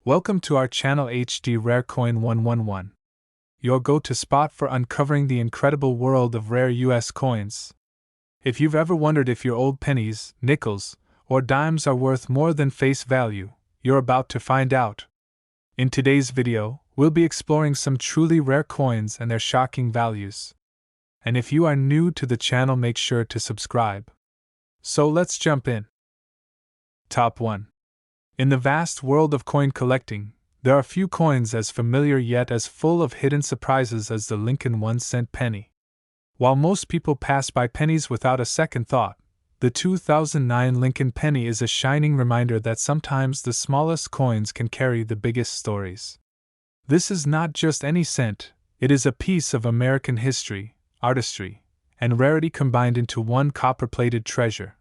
Welcome to our channel HD Rare Coin 111, your go-to spot for uncovering the incredible world of rare US coins. If you've ever wondered if your old pennies, nickels, or dimes are worth more than face value, you're about to find out. In today's video, we'll be exploring some truly rare coins and their shocking values. And if you are new to the channel, make sure to subscribe. So let's jump in. Top 1. In the vast world of coin collecting, there are few coins as familiar yet as full of hidden surprises as the Lincoln 1-cent penny. While most people pass by pennies without a second thought, the 2009 Lincoln penny is a shining reminder that sometimes the smallest coins can carry the biggest stories. This is not just any cent, it is a piece of American history, artistry, and rarity combined into one copper-plated treasure.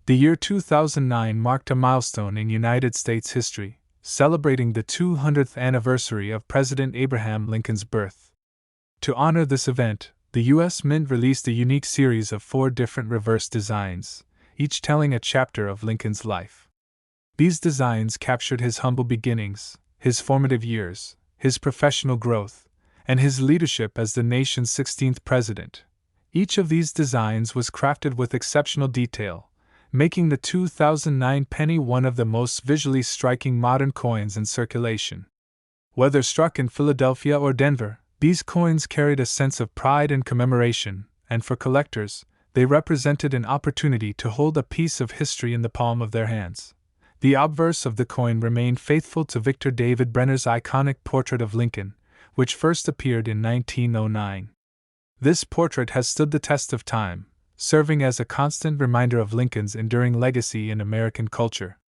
The year 2009 marked a milestone in United States history, celebrating the 200th anniversary of President Abraham Lincoln's birth. To honor this event, the U.S. Mint released a unique series of 4 different reverse designs, each telling a chapter of Lincoln's life. These designs captured his humble beginnings, his formative years, his professional growth, and his leadership as the nation's 16th president. Each of these designs was crafted with exceptional detail, making the 2009 penny one of the most visually striking modern coins in circulation. Whether struck in Philadelphia or Denver, these coins carried a sense of pride and commemoration, and for collectors, they represented an opportunity to hold a piece of history in the palm of their hands. The obverse of the coin remained faithful to Victor David Brenner's iconic portrait of Lincoln, which first appeared in 1909. This portrait has stood the test of time, serving as a constant reminder of Lincoln's enduring legacy in American culture.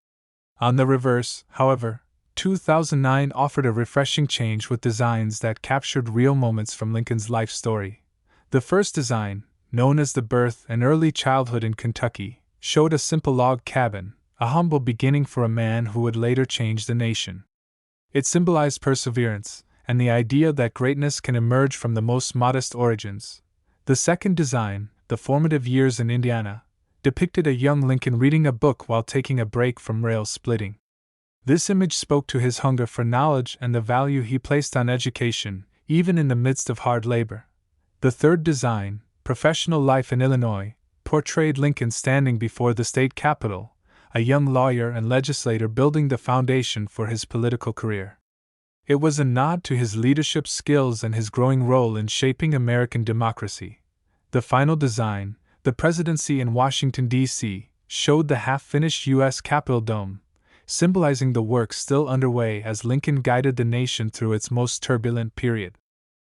On the reverse, however, 2009 offered a refreshing change with designs that captured real moments from Lincoln's life story. The first design, known as the birth and early childhood in Kentucky, showed a simple log cabin, a humble beginning for a man who would later change the nation. It symbolized perseverance and the idea that greatness can emerge from the most modest origins. The second design, the formative years in Indiana, depicted a young Lincoln reading a book while taking a break from rail splitting. This image spoke to his hunger for knowledge and the value he placed on education, even in the midst of hard labor. The third design, professional life in Illinois, portrayed Lincoln standing before the state capitol, a young lawyer and legislator building the foundation for his political career. It was a nod to his leadership skills and his growing role in shaping American democracy. The final design, the presidency in Washington, D.C., showed the half-finished U.S. Capitol dome, symbolizing the work still underway as Lincoln guided the nation through its most turbulent period.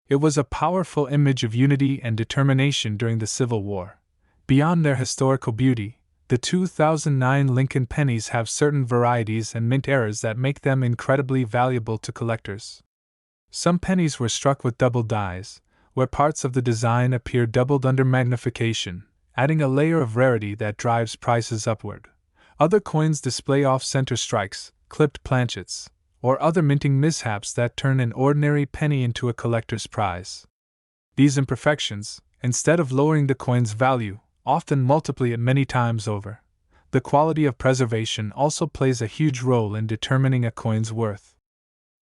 It was a powerful image of unity and determination during the Civil War. Beyond their historical beauty, the 2009 Lincoln pennies have certain varieties and mint errors that make them incredibly valuable to collectors. Some pennies were struck with double dies, where parts of the design appear doubled under magnification, adding a layer of rarity that drives prices upward. Other coins display off-center strikes, clipped planchets, or other minting mishaps that turn an ordinary penny into a collector's prize. These imperfections, instead of lowering the coin's value, often multiply it many times over. The quality of preservation also plays a huge role in determining a coin's worth.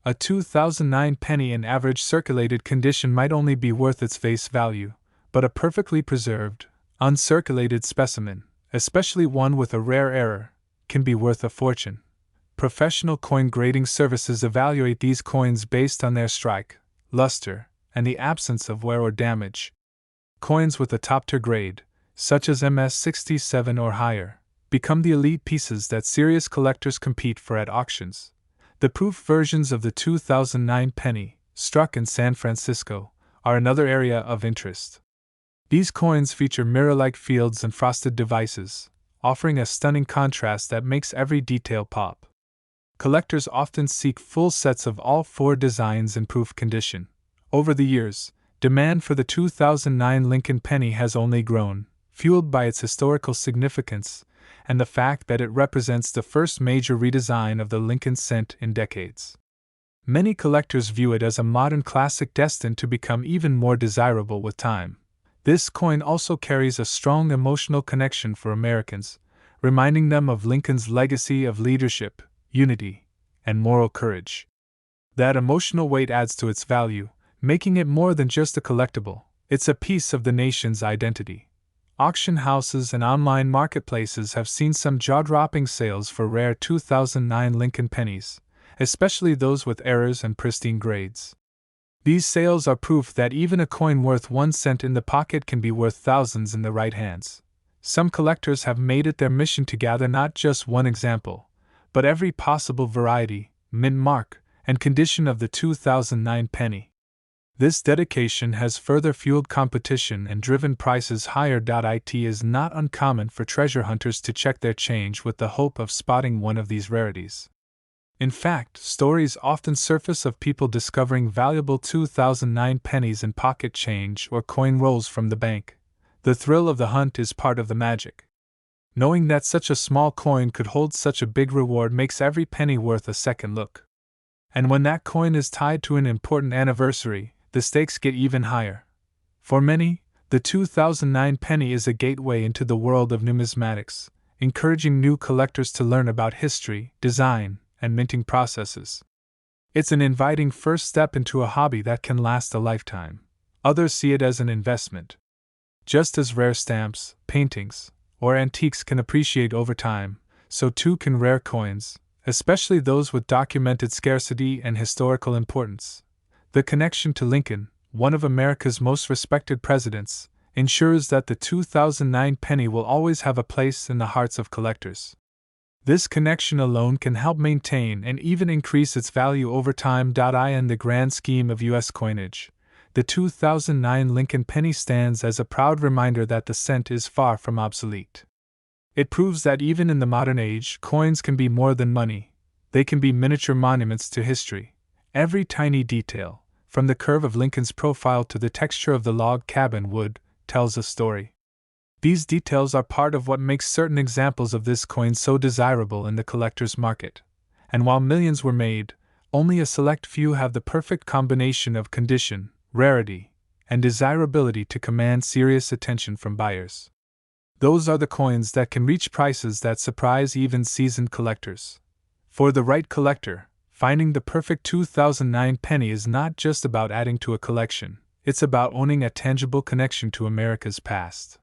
A 2009 penny in average circulated condition might only be worth its face value, but a perfectly preserved, uncirculated specimen, especially one with a rare error, can be worth a fortune. Professional coin grading services evaluate these coins based on their strike, luster, and the absence of wear or damage. Coins with a top-tier grade, such as MS-67 or higher, become the elite pieces that serious collectors compete for at auctions. The proof versions of the 2009 penny, struck in San Francisco, are another area of interest. These coins feature mirror-like fields and frosted devices, offering a stunning contrast that makes every detail pop. Collectors often seek full sets of all 4 designs in proof condition. Over the years, demand for the 2009 Lincoln penny has only grown, fueled by its historical significance and the fact that it represents the first major redesign of the Lincoln cent in decades. Many collectors view it as a modern classic destined to become even more desirable with time. This coin also carries a strong emotional connection for Americans, reminding them of Lincoln's legacy of leadership, unity, and moral courage. That emotional weight adds to its value, making it more than just a collectible, it's a piece of the nation's identity. Auction houses and online marketplaces have seen some jaw-dropping sales for rare 2009 Lincoln pennies, especially those with errors and pristine grades. These sales are proof that even a coin worth 1 cent in the pocket can be worth thousands in the right hands. Some collectors have made it their mission to gather not just one example, but every possible variety, mint mark, and condition of the 2009 penny. This dedication has further fueled competition and driven prices higher. It is not uncommon for treasure hunters to check their change with the hope of spotting one of these rarities. In fact, stories often surface of people discovering valuable 2009 pennies in pocket change or coin rolls from the bank. The thrill of the hunt is part of the magic. Knowing that such a small coin could hold such a big reward makes every penny worth a second look. And when that coin is tied to an important anniversary, the stakes get even higher. For many, the 2009 penny is a gateway into the world of numismatics, encouraging new collectors to learn about history, design, and minting processes. It's an inviting first step into a hobby that can last a lifetime. Others see it as an investment. Just as rare stamps, paintings, or antiques can appreciate over time, so too can rare coins, especially those with documented scarcity and historical importance. The connection to Lincoln, one of America's most respected presidents, ensures that the 2009 penny will always have a place in the hearts of collectors. This connection alone can help maintain and even increase its value over time. In the grand scheme of U.S. coinage, the 2009 Lincoln penny stands as a proud reminder that the cent is far from obsolete. It proves that even in the modern age, coins can be more than money. They can be miniature monuments to history. Every tiny detail, from the curve of Lincoln's profile to the texture of the log cabin wood, tells a story. These details are part of what makes certain examples of this coin so desirable in the collector's market. And while millions were made, only a select few have the perfect combination of condition, rarity, and desirability to command serious attention from buyers. Those are the coins that can reach prices that surprise even seasoned collectors. For the right collector, finding the perfect 2009 penny is not just about adding to a collection, it's about owning a tangible connection to America's past.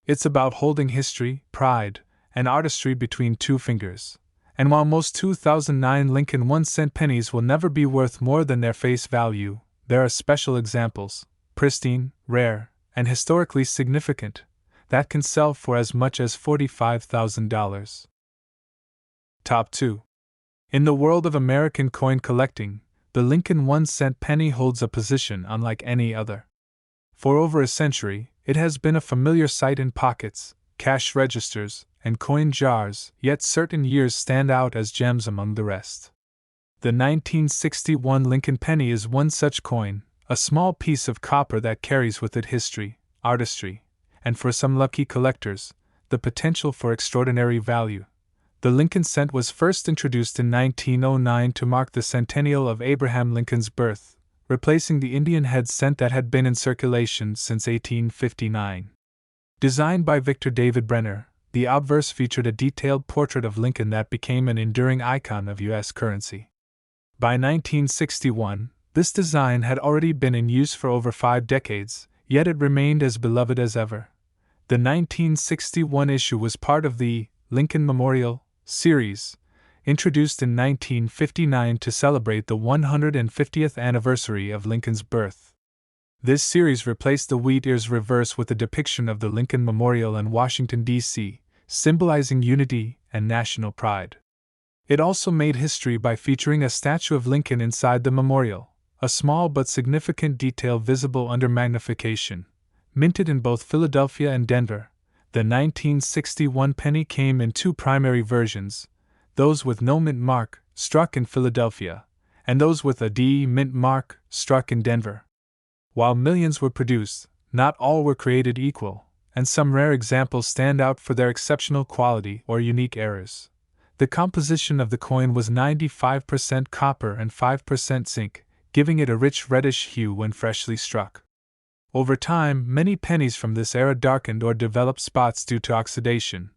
It's about holding history, pride, and artistry between two fingers. And while most 2009 Lincoln 1-cent pennies will never be worth more than their face value, there are special examples, pristine, rare, and historically significant, that can sell for as much as $45,000. Top 2. In the world of American coin collecting, the Lincoln 1-cent penny holds a position unlike any other. For over a century, it has been a familiar sight in pockets, cash registers, and coin jars, yet certain years stand out as gems among the rest. The 1961 Lincoln penny is one such coin, a small piece of copper that carries with it history, artistry, and for some lucky collectors, the potential for extraordinary value. The Lincoln cent was first introduced in 1909 to mark the centennial of Abraham Lincoln's birth, replacing the Indian head cent that had been in circulation since 1859. Designed by Victor David Brenner, the obverse featured a detailed portrait of Lincoln that became an enduring icon of U.S. currency. By 1961, this design had already been in use for over 5 decades, yet it remained as beloved as ever. The 1961 issue was part of the Lincoln Memorial series, introduced in 1959 to celebrate the 150th anniversary of Lincoln's birth. This series replaced the wheat ears reverse with a depiction of the Lincoln Memorial in Washington, D.C., symbolizing unity and national pride. It also made history by featuring a statue of Lincoln inside the memorial, a small but significant detail visible under magnification. Minted in both Philadelphia and Denver, the 1961 penny came in 2 primary versions, those with no mint mark, struck in Philadelphia, and those with a D mint mark, struck in Denver. While millions were produced, not all were created equal, and some rare examples stand out for their exceptional quality or unique errors. The composition of the coin was 95% copper and 5% zinc, giving it a rich reddish hue when freshly struck. Over time, many pennies from this era darkened or developed spots due to oxidation,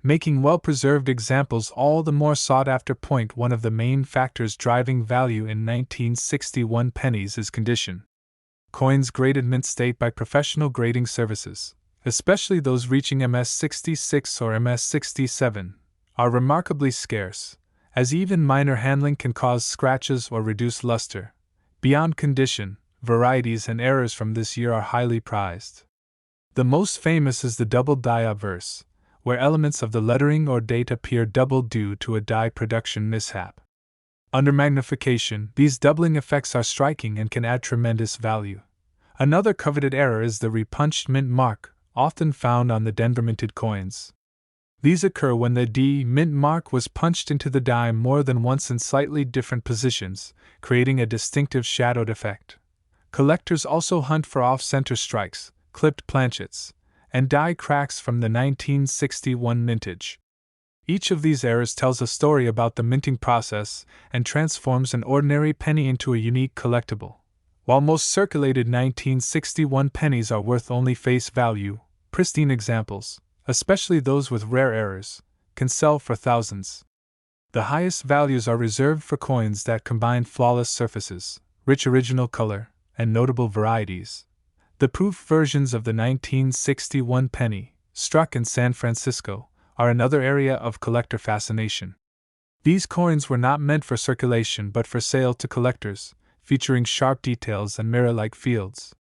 making well-preserved examples all the more sought after. One of the main factors driving value in 1961 pennies is condition. Coins graded mint state by professional grading services, especially those reaching MS66 or MS67, are remarkably scarce, as even minor handling can cause scratches or reduce luster. Beyond condition, varieties and errors from this year are highly prized. The most famous is the double die obverse, where elements of the lettering or date appear doubled due to a die production mishap. Under magnification, these doubling effects are striking and can add tremendous value. Another coveted error is the repunched mint mark, often found on the Denver minted coins. These occur when the D mint mark was punched into the die more than once in slightly different positions, creating a distinctive shadowed effect. Collectors also hunt for off-center strikes, clipped planchets, and die cracks from the 1961 mintage. Each of these errors tells a story about the minting process and transforms an ordinary penny into a unique collectible. While most circulated 1961 pennies are worth only face value, pristine examples, especially those with rare errors, can sell for thousands. The highest values are reserved for coins that combine flawless surfaces, rich original color, and notable varieties. The proof versions of the 1961 penny, struck in San Francisco, are another area of collector fascination. These coins were not meant for circulation but for sale to collectors, featuring sharp details and mirror-like fields.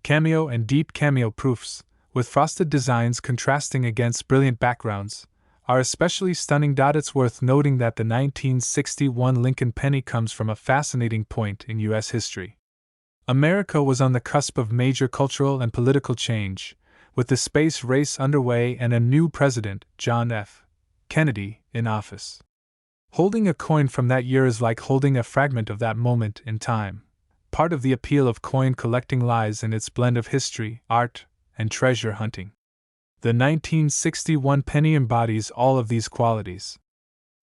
Cameo and deep cameo proofs, with frosted designs contrasting against brilliant backgrounds, are especially stunning. It's worth noting that the 1961 Lincoln penny comes from a fascinating point in U.S. history. America was on the cusp of major cultural and political change, with the space race underway and a new president, John F. Kennedy, in office. Holding a coin from that year is like holding a fragment of that moment in time. Part of the appeal of coin collecting lies in its blend of history, art, and treasure hunting. The 1961 penny embodies all of these qualities.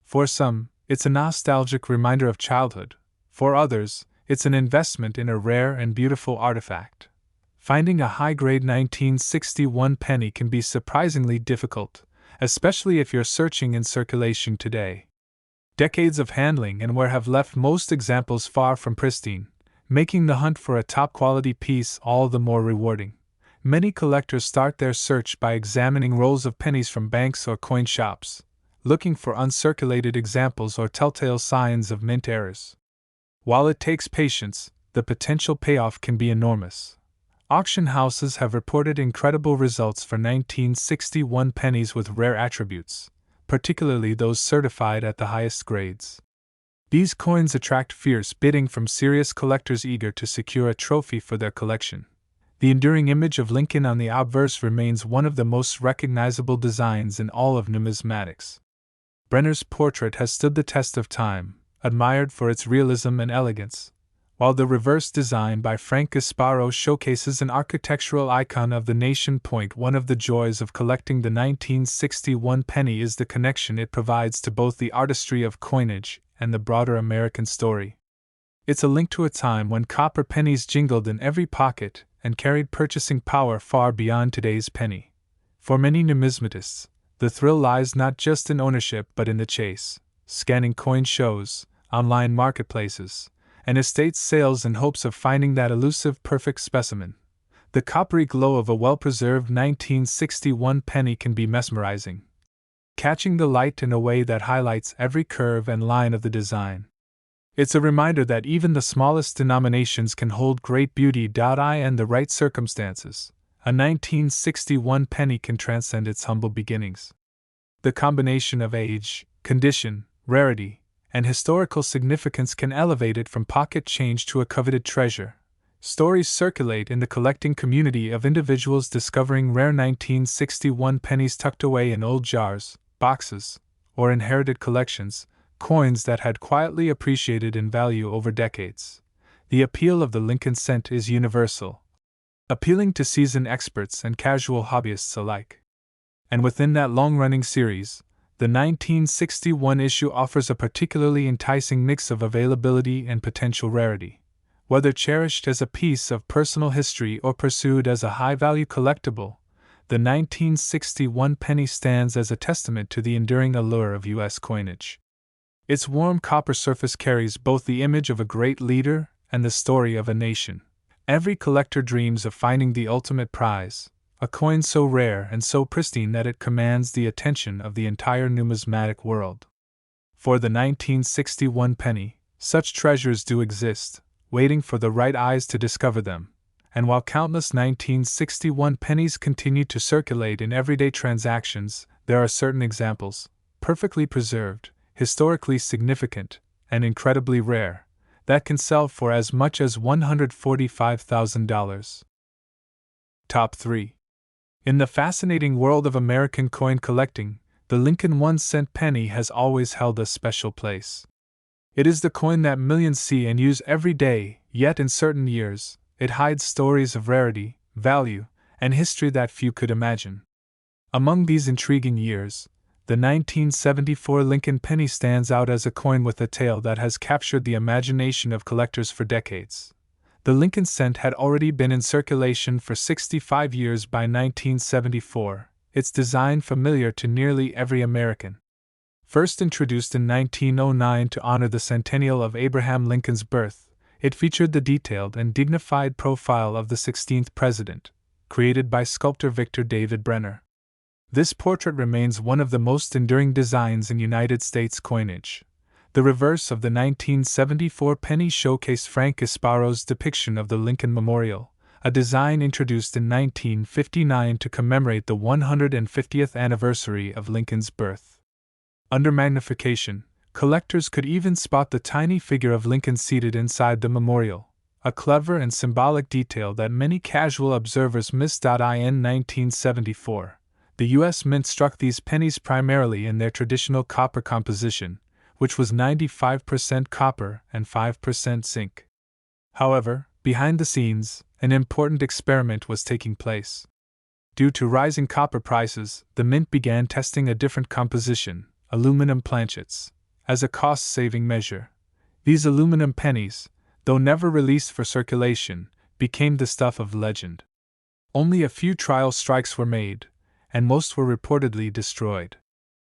For some, it's a nostalgic reminder of childhood. For others, it's an investment in a rare and beautiful artifact. Finding a high-grade 1961 penny can be surprisingly difficult, especially if you're searching in circulation today. Decades of handling and wear have left most examples far from pristine, making the hunt for a top-quality piece all the more rewarding. Many collectors start their search by examining rolls of pennies from banks or coin shops, looking for uncirculated examples or telltale signs of mint errors. While it takes patience, the potential payoff can be enormous. Auction houses have reported incredible results for 1961 pennies with rare attributes, particularly those certified at the highest grades. These coins attract fierce bidding from serious collectors eager to secure a trophy for their collection. The enduring image of Lincoln on the obverse remains one of the most recognizable designs in all of numismatics. Brenner's portrait has stood the test of time, admired for its realism and elegance, while the reverse design by Frank Gasparo showcases an architectural icon of the nation. One of the joys of collecting the 1961 penny is the connection it provides to both the artistry of coinage and the broader American story. It's a link to a time when copper pennies jingled in every pocket and carried purchasing power far beyond today's penny. For many numismatists, the thrill lies not just in ownership but in the chase, scanning coin shows, online marketplaces, and estate sales in hopes of finding that elusive perfect specimen. The coppery glow of a well-preserved 1961 penny can be mesmerizing, catching the light in a way that highlights every curve and line of the design. It's a reminder that even the smallest denominations can hold great beauty. In the right circumstances, a 1961 penny can transcend its humble beginnings. The combination of age, condition, rarity, and historical significance can elevate it from pocket change to a coveted treasure. Stories circulate in the collecting community of individuals discovering rare 1961 pennies tucked away in old jars, boxes, or inherited collections, coins that had quietly appreciated in value over decades. The appeal of the Lincoln cent is universal, appealing to seasoned experts and casual hobbyists alike. And within that long-running series, the 1961 issue offers a particularly enticing mix of availability and potential rarity. Whether cherished as a piece of personal history or pursued as a high-value collectible, the 1961 penny stands as a testament to the enduring allure of U.S. coinage. Its warm copper surface carries both the image of a great leader and the story of a nation. Every collector dreams of finding the ultimate prize, a coin so rare and so pristine that it commands the attention of the entire numismatic world. For the 1961 penny, such treasures do exist, waiting for the right eyes to discover them. And while countless 1961 pennies continue to circulate in everyday transactions, there are certain examples, perfectly preserved, historically significant, and incredibly rare, that can sell for as much as $145,000. Top 3. In the fascinating world of American coin collecting, the Lincoln 1-cent penny has always held a special place. It is the coin that millions see and use every day, yet in certain years, it hides stories of rarity, value, and history that few could imagine. Among these intriguing years, the 1974 Lincoln penny stands out as a coin with a tale that has captured the imagination of collectors for decades. The Lincoln cent had already been in circulation for 65 years by 1974, its design familiar to nearly every American. First introduced in 1909 to honor the centennial of Abraham Lincoln's birth, it featured the detailed and dignified profile of the 16th president, created by sculptor Victor David Brenner. This portrait remains one of the most enduring designs in United States coinage. The reverse of the 1974 penny showcased Frank Gasparo's depiction of the Lincoln Memorial, a design introduced in 1959 to commemorate the 150th anniversary of Lincoln's birth. Under magnification, collectors could even spot the tiny figure of Lincoln seated inside the memorial, a clever and symbolic detail that many casual observers missed. In 1974, the U.S. Mint struck these pennies primarily in their traditional copper composition, which was 95% copper and 5% zinc. However, behind the scenes, an important experiment was taking place. Due to rising copper prices, the Mint began testing a different composition, aluminum planchets, as a cost-saving measure. These aluminum pennies, though never released for circulation, became the stuff of legend. Only a few trial strikes were made, and most were reportedly destroyed.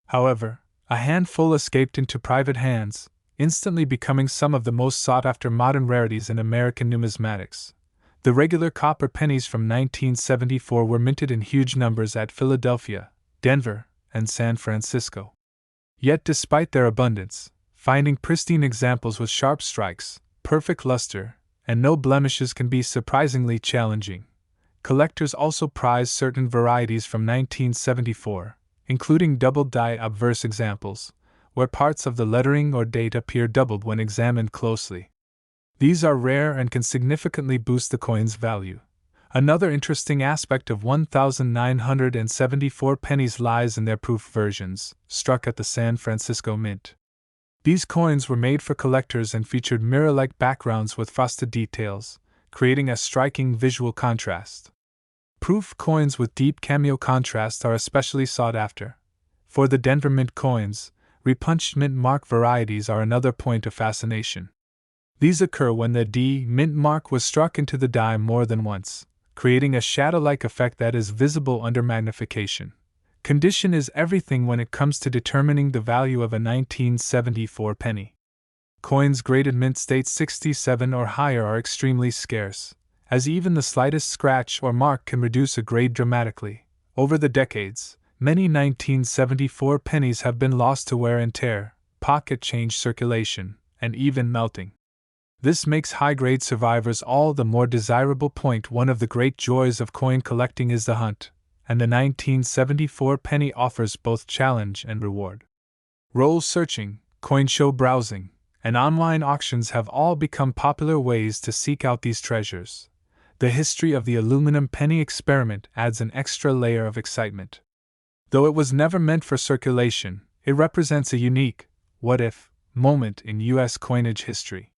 However, a handful escaped into private hands, instantly becoming some of the most sought-after modern rarities in American numismatics. The regular copper pennies from 1974 were minted in huge numbers at Philadelphia, Denver, and San Francisco. Yet despite their abundance, finding pristine examples with sharp strikes, perfect luster, and no blemishes can be surprisingly challenging. Collectors also prize certain varieties from 1974, including double-die obverse examples, where parts of the lettering or date appear doubled when examined closely. These are rare and can significantly boost the coin's value. Another interesting aspect of 1974 pennies lies in their proof versions, struck at the San Francisco Mint. These coins were made for collectors and featured mirror-like backgrounds with frosted details, creating a striking visual contrast. Proof coins with deep cameo contrast are especially sought after. For the Denver Mint coins, repunched mint mark varieties are another point of fascination. These occur when the D mint mark was struck into the die more than once, creating a shadow-like effect that is visible under magnification. Condition is everything when it comes to determining the value of a 1974 penny. Coins graded mint state 67 or higher are extremely scarce, as even the slightest scratch or mark can reduce a grade dramatically. Over the decades, many 1974 pennies have been lost to wear and tear, pocket change circulation, and even melting. This makes high-grade survivors all the more desirable. One of the great joys of coin collecting is the hunt, and the 1974 penny offers both challenge and reward. Roll searching, coin show browsing, and online auctions have all become popular ways to seek out these treasures. The history of the aluminum penny experiment adds an extra layer of excitement. Though it was never meant for circulation, it represents a unique, what-if, moment in U.S. coinage history.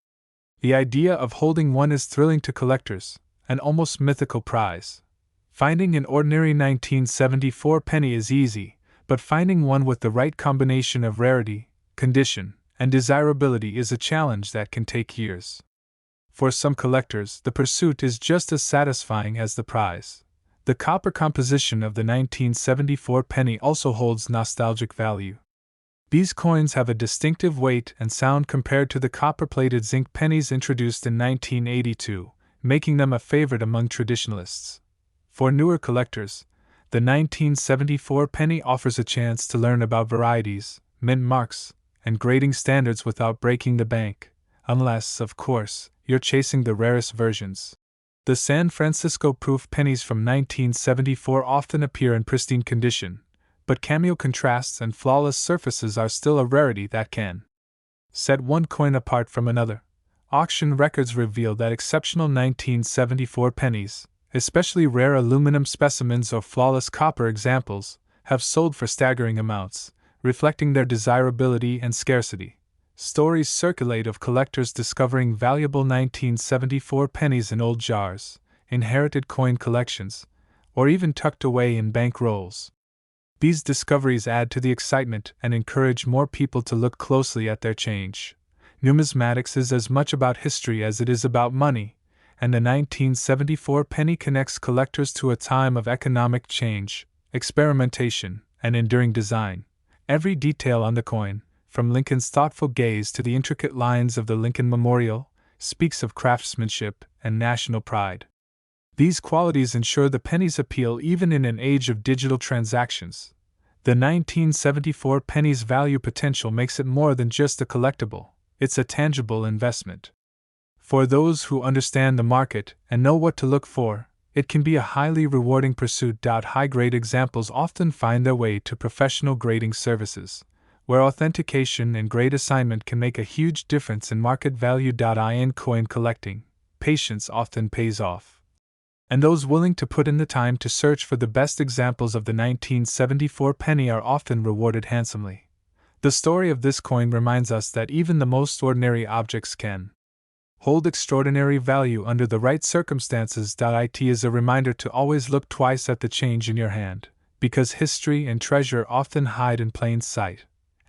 The idea of holding one is thrilling to collectors, an almost mythical prize. Finding an ordinary 1974 penny is easy, but finding one with the right combination of rarity, condition, and desirability is a challenge that can take years. For some collectors, the pursuit is just as satisfying as the prize. The copper composition of the 1974 penny also holds nostalgic value. These coins have a distinctive weight and sound compared to the copper-plated zinc pennies introduced in 1982, making them a favorite among traditionalists. For newer collectors, the 1974 penny offers a chance to learn about varieties, mint marks, and grading standards without breaking the bank, unless, of course, you're chasing the rarest versions. The San Francisco proof pennies from 1974 often appear in pristine condition, but cameo contrasts and flawless surfaces are still a rarity that can set one coin apart from another. Auction records reveal that exceptional 1974 pennies, especially rare aluminum specimens or flawless copper examples, have sold for staggering amounts, reflecting their desirability and scarcity. Stories circulate of collectors discovering valuable 1974 pennies in old jars, inherited coin collections, or even tucked away in bank rolls. These discoveries add to the excitement and encourage more people to look closely at their change. Numismatics is as much about history as it is about money, and the 1974 penny connects collectors to a time of economic change, experimentation, and enduring design. Every detail on the coin, from Lincoln's thoughtful gaze to the intricate lines of the Lincoln Memorial, speaks of craftsmanship and national pride. These qualities ensure the penny's appeal even in an age of digital transactions. The 1974 penny's value potential makes it more than just a collectible, it's a tangible investment. For those who understand the market and know what to look for, it can be a highly rewarding pursuit. High-grade examples often find their way to professional grading services, where authentication and grade assignment can make a huge difference in market value. In coin collecting, patience often pays off. And those willing to put in the time to search for the best examples of the 1974 penny are often rewarded handsomely. The story of this coin reminds us that even the most ordinary objects can hold extraordinary value under the right circumstances. It is a reminder to always look twice at the change in your hand, because history and treasure often hide in plain sight.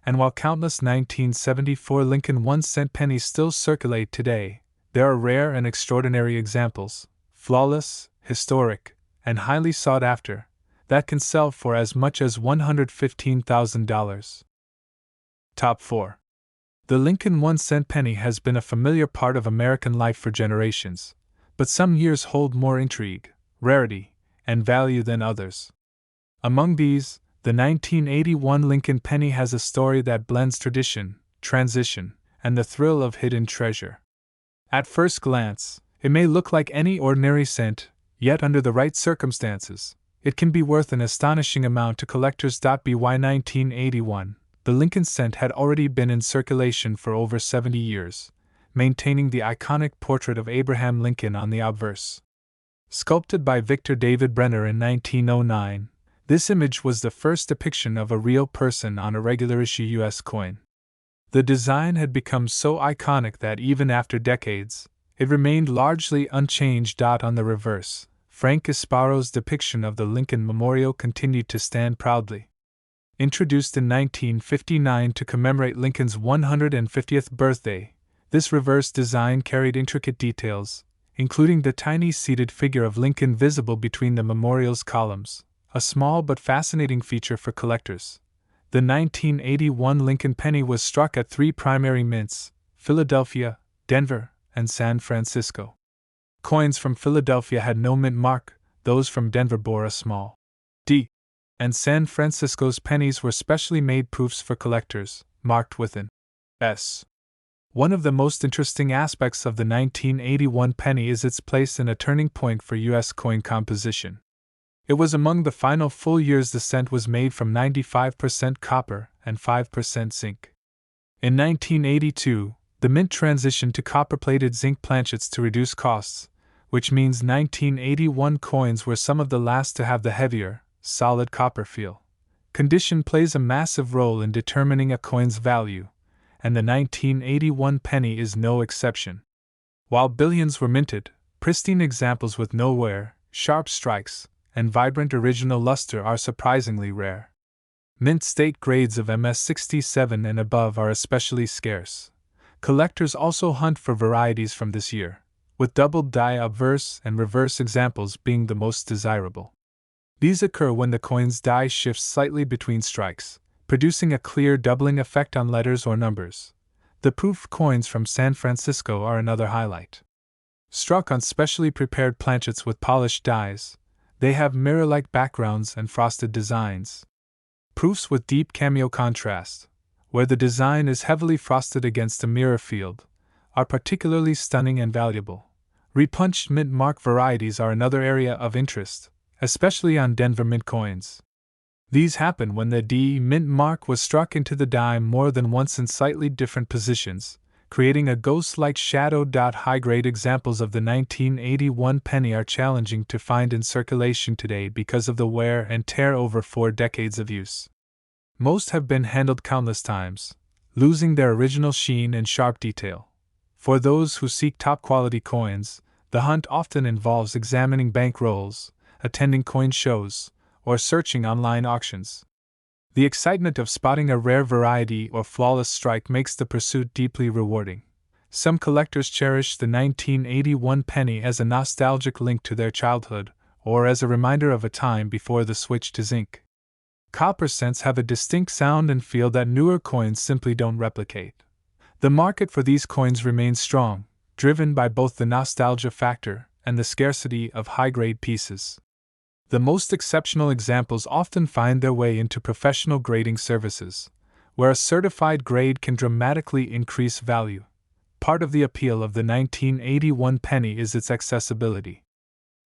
And while countless 1974 Lincoln 1-cent pennies still circulate today, there are rare and extraordinary examples, flawless, historic, and highly sought after, that can sell for as much as $115,000. Top 4. The Lincoln 1-cent penny has been a familiar part of American life for generations, but some years hold more intrigue, rarity, and value than others. Among these, the 1981 Lincoln penny has a story that blends tradition, transition, and the thrill of hidden treasure. At first glance, it may look like any ordinary cent, yet under the right circumstances, it can be worth an astonishing amount to collectors. By 1981, the Lincoln cent had already been in circulation for over 70 years, maintaining the iconic portrait of Abraham Lincoln on the obverse. Sculpted by Victor David Brenner in 1909, this image was the first depiction of a real person on a regular-issue U.S. coin. The design had become so iconic that even after decades, it remained largely unchanged. On the reverse, Frank Gasparo's depiction of the Lincoln Memorial continued to stand proudly. Introduced in 1959 to commemorate Lincoln's 150th birthday, this reverse design carried intricate details, including the tiny seated figure of Lincoln visible between the memorial's columns, a small but fascinating feature for collectors. The 1981 Lincoln penny was struck at 3 primary mints: Philadelphia, Denver, and San Francisco. Coins from Philadelphia had no mint mark, those from Denver bore a small D, and San Francisco's pennies were specially made proofs for collectors, marked with an S. One of the most interesting aspects of the 1981 penny is its place in a turning point for U.S. coin composition. It was among the final full years the cent was made from 95% copper and 5% zinc. In 1982, the mint transitioned to copper-plated zinc planchets to reduce costs, which means 1981 coins were some of the last to have the heavier, solid copper feel. Condition plays a massive role in determining a coin's value, and the 1981 penny is no exception. While billions were minted, pristine examples with no wear, sharp strikes, and vibrant original luster are surprisingly rare. Mint state grades of MS67 and above are especially scarce. Collectors also hunt for varieties from this year, with doubled die obverse and reverse examples being the most desirable. These occur when the coin's die shifts slightly between strikes, producing a clear doubling effect on letters or numbers. The proof coins from San Francisco are another highlight. Struck on specially prepared planchets with polished dies, they have mirror-like backgrounds and frosted designs. Proofs with deep cameo contrast, where the design is heavily frosted against a mirror field, are particularly stunning and valuable. Repunched mint mark varieties are another area of interest, especially on Denver mint coins. These happen when the D mint mark was struck into the die more than once in slightly different positions, creating a ghost-like shadow. High-grade examples of the 1981 penny are challenging to find in circulation today because of the wear and tear over 4 decades of use. Most have been handled countless times, losing their original sheen and sharp detail. For those who seek top-quality coins, the hunt often involves examining bank rolls, attending coin shows, or searching online auctions. The excitement of spotting a rare variety or flawless strike makes the pursuit deeply rewarding. Some collectors cherish the 1981 penny as a nostalgic link to their childhood, or as a reminder of a time before the switch to zinc. Copper cents have a distinct sound and feel that newer coins simply don't replicate. The market for these coins remains strong, driven by both the nostalgia factor and the scarcity of high-grade pieces. The most exceptional examples often find their way into professional grading services, where a certified grade can dramatically increase value. Part of the appeal of the 1981 penny is its accessibility.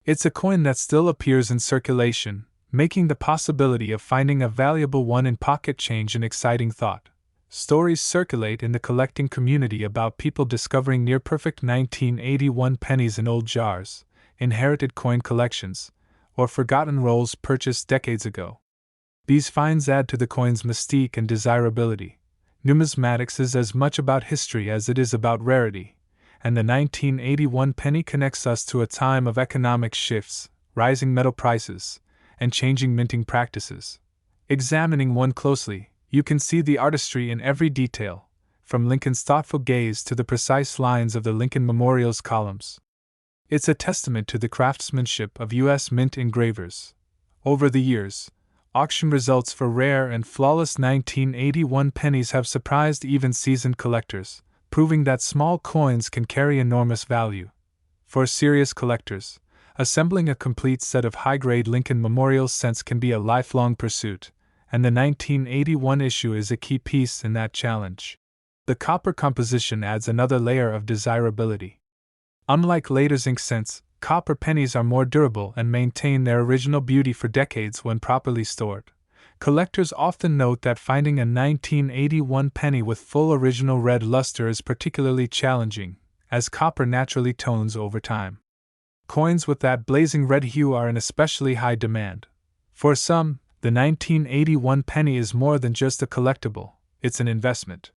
It's a coin that still appears in circulation, making the possibility of finding a valuable one in pocket change an exciting thought. Stories circulate in the collecting community about people discovering near-perfect 1981 pennies in old jars, inherited coin collections, or forgotten rolls purchased decades ago. These finds add to the coin's mystique and desirability. Numismatics is as much about history as it is about rarity, and the 1981 penny connects us to a time of economic shifts, rising metal prices, and changing minting practices. Examining one closely, you can see the artistry in every detail, from Lincoln's thoughtful gaze to the precise lines of the Lincoln Memorial's columns. It's a testament to the craftsmanship of U.S. mint engravers. Over the years, auction results for rare and flawless 1981 pennies have surprised even seasoned collectors, proving that small coins can carry enormous value. For serious collectors, assembling a complete set of high-grade Lincoln Memorial cents can be a lifelong pursuit, and the 1981 issue is a key piece in that challenge. The copper composition adds another layer of desirability. Unlike later zinc cents, copper pennies are more durable and maintain their original beauty for decades when properly stored. Collectors often note that finding a 1981 penny with full original red luster is particularly challenging, as copper naturally tones over time. Coins with that blazing red hue are in especially high demand. For some, the 1981 penny is more than just a collectible, it's an investment.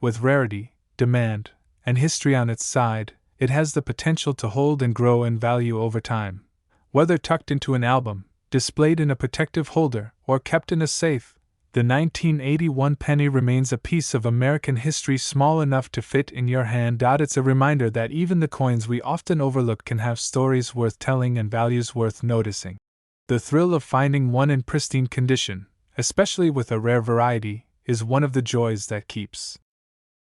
With rarity, demand, and history on its side, it has the potential to hold and grow in value over time. Whether tucked into an album, displayed in a protective holder, or kept in a safe, the 1981 penny remains a piece of American history small enough to fit in your hand. It's a reminder that even the coins we often overlook can have stories worth telling and values worth noticing. The thrill of finding one in pristine condition, especially with a rare variety, is one of the joys that keeps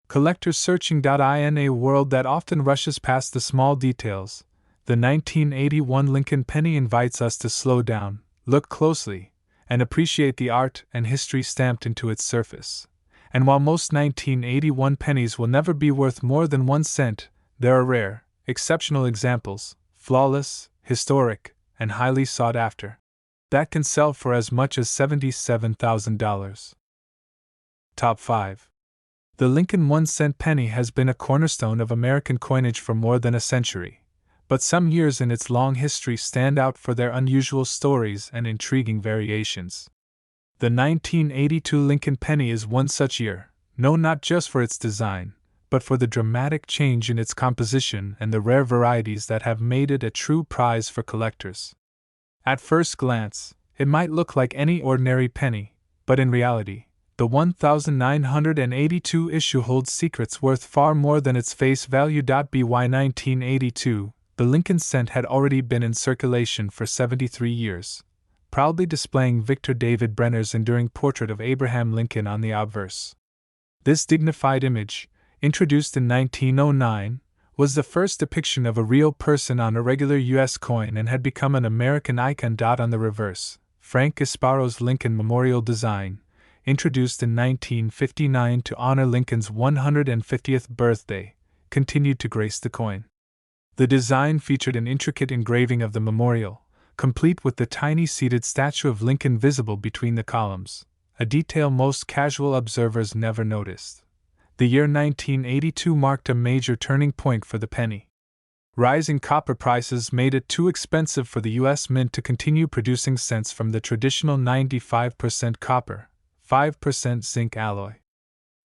collectors searching. In a world that often rushes past the small details, the 1981 Lincoln penny invites us to slow down, look closely, and appreciate the art and history stamped into its surface. And while most 1981 pennies will never be worth more than 1 cent, there are rare, exceptional examples, flawless, historic, and highly sought after, that can sell for as much as $77,000. Top 5. The Lincoln 1-cent penny has been a cornerstone of American coinage for more than a century, but some years in its long history stand out for their unusual stories and intriguing variations. The 1982 Lincoln penny is one such year, known not just for its design, but for the dramatic change in its composition and the rare varieties that have made it a true prize for collectors. At first glance, it might look like any ordinary penny, but in reality, the 1982 issue holds secrets worth far more than its face value. By 1982, the Lincoln cent had already been in circulation for 73 years. proudly displaying Victor David Brenner's enduring portrait of Abraham Lincoln on the obverse. This dignified image, introduced in 1909, was the first depiction of a real person on a regular U.S. coin and had become an American icon. On the reverse, Frank Gasparo's Lincoln Memorial design, introduced in 1959 to honor Lincoln's 150th birthday, continued to grace the coin. The design featured an intricate engraving of the memorial, complete with the tiny seated statue of Lincoln visible between the columns, a detail most casual observers never noticed. The year 1982 marked a major turning point for the penny. Rising copper prices made it too expensive for the U.S. Mint to continue producing cents from the traditional 95% copper, 5% zinc alloy.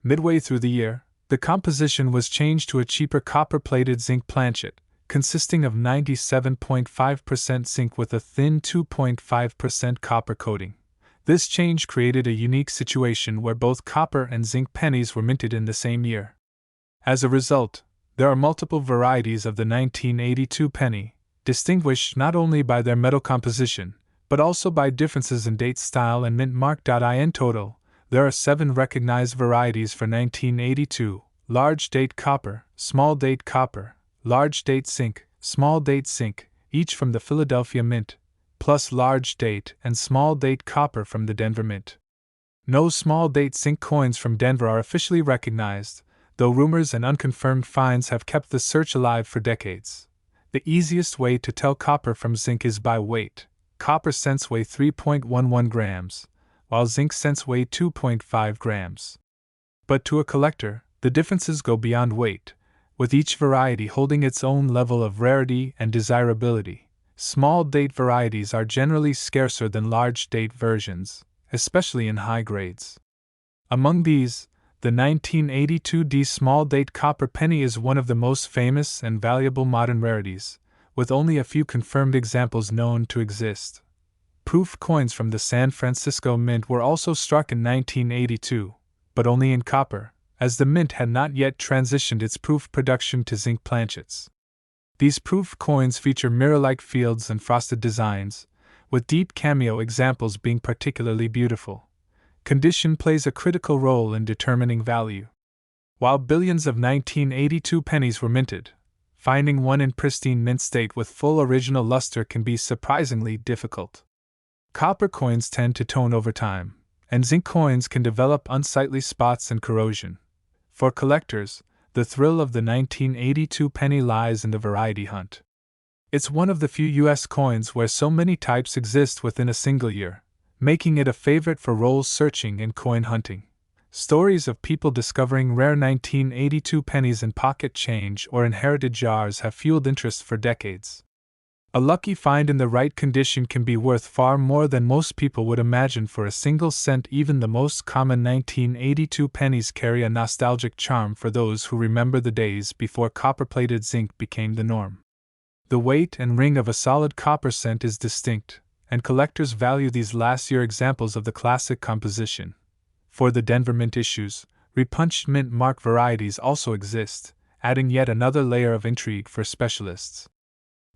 Midway through the year, the composition was changed to a cheaper copper-plated zinc planchet, consisting of 97.5% zinc with a thin 2.5% copper coating. This change created a unique situation where both copper and zinc pennies were minted in the same year. As a result, there are multiple varieties of the 1982 penny, distinguished not only by their metal composition, but also by differences in date style and mint mark. In total, there are 7 recognized varieties for 1982: large date copper, small date copper, large date zinc, small date zinc, each from the Philadelphia Mint, plus large date and small date copper from the Denver Mint. No small date zinc coins from Denver are officially recognized, though rumors and unconfirmed finds have kept the search alive for decades. The easiest way to tell copper from zinc is by weight. Copper cents weigh 3.11 grams, while zinc cents weigh 2.5 grams. But to a collector, the differences go beyond weight, with each variety holding its own level of rarity and desirability. Small date varieties are generally scarcer than large date versions, especially in high grades. Among these, the 1982 small date copper penny is one of the most famous and valuable modern rarities, with only a few confirmed examples known to exist. Proof coins from the San Francisco Mint were also struck in 1982, but only in copper, as the Mint had not yet transitioned its proof production to zinc planchets. These proof coins feature mirror-like fields and frosted designs, with deep cameo examples being particularly beautiful. Condition plays a critical role in determining value. While billions of 1982 pennies were minted, finding one in pristine mint state with full original luster can be surprisingly difficult. Copper coins tend to tone over time, and zinc coins can develop unsightly spots and corrosion. For collectors, the thrill of the 1982 penny lies in the variety hunt. It's one of the few U.S. coins where so many types exist within a single year, making it a favorite for roll searching and coin hunting. Stories of people discovering rare 1982 pennies in pocket change or inherited jars have fueled interest for decades. A lucky find in the right condition can be worth far more than most people would imagine for a single cent. Even the most common 1982 pennies carry a nostalgic charm for those who remember the days before copper-plated zinc became the norm. The weight and ring of a solid copper cent is distinct, and collectors value these last-year examples of the classic composition. For the Denver Mint issues, repunched mint mark varieties also exist, adding yet another layer of intrigue for specialists.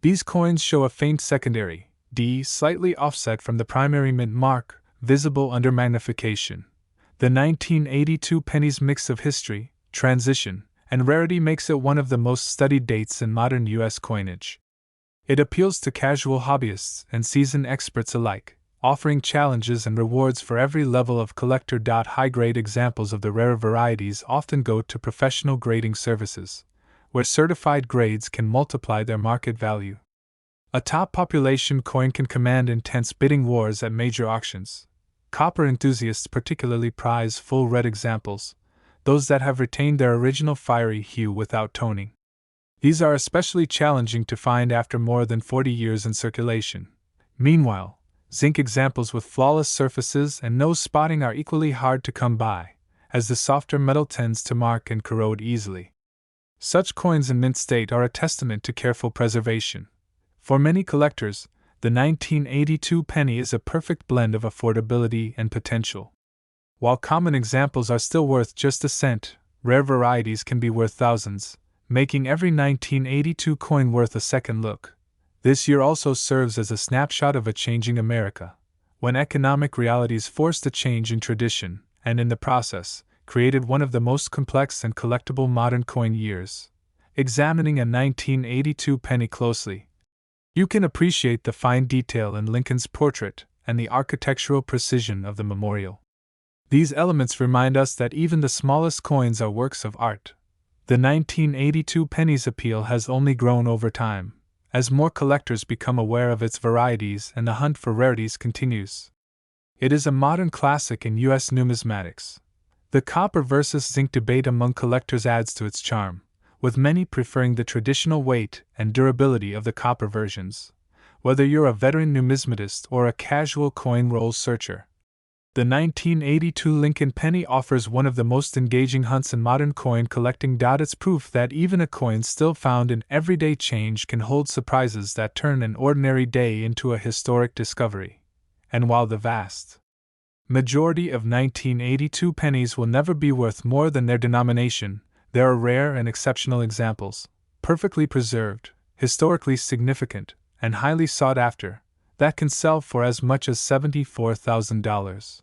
These coins show a faint secondary, D, slightly offset from the primary mint mark, visible under magnification. The 1982 penny's mix of history, transition, and rarity makes it one of the most studied dates in modern U.S. coinage. It appeals to casual hobbyists and seasoned experts alike, offering challenges and rewards for every level of collector. High-grade examples of the rarer varieties often go to professional grading services, where certified grades can multiply their market value. A top population coin can command intense bidding wars at major auctions. Copper enthusiasts particularly prize full red examples, those that have retained their original fiery hue without toning. These are especially challenging to find after more than 40 years in circulation. Meanwhile, zinc examples with flawless surfaces and no spotting are equally hard to come by, as the softer metal tends to mark and corrode easily. Such coins in mint state are a testament to careful preservation. For many collectors, the 1982 penny is a perfect blend of affordability and potential. While common examples are still worth just a cent, rare varieties can be worth thousands, making every 1982 coin worth a second look. This year also serves as a snapshot of a changing America, when economic realities forced a change in tradition, and in the process, created one of the most complex and collectible modern coin years. Examining a 1982 penny closely, you can appreciate the fine detail in Lincoln's portrait and the architectural precision of the memorial. These elements remind us that even the smallest coins are works of art. The 1982 penny's appeal has only grown over time, as more collectors become aware of its varieties and the hunt for rarities continues. It is a modern classic in U.S. numismatics. The copper versus zinc debate among collectors adds to its charm, with many preferring the traditional weight and durability of the copper versions. Whether you're a veteran numismatist or a casual coin roll searcher, the 1982 Lincoln penny offers one of the most engaging hunts in modern coin collecting. It's proof that even a coin still found in everyday change can hold surprises that turn an ordinary day into a historic discovery. And while the vast majority of 1982 pennies will never be worth more than their denomination, there are rare and exceptional examples, perfectly preserved, historically significant, and highly sought after, that can sell for as much as $74,000.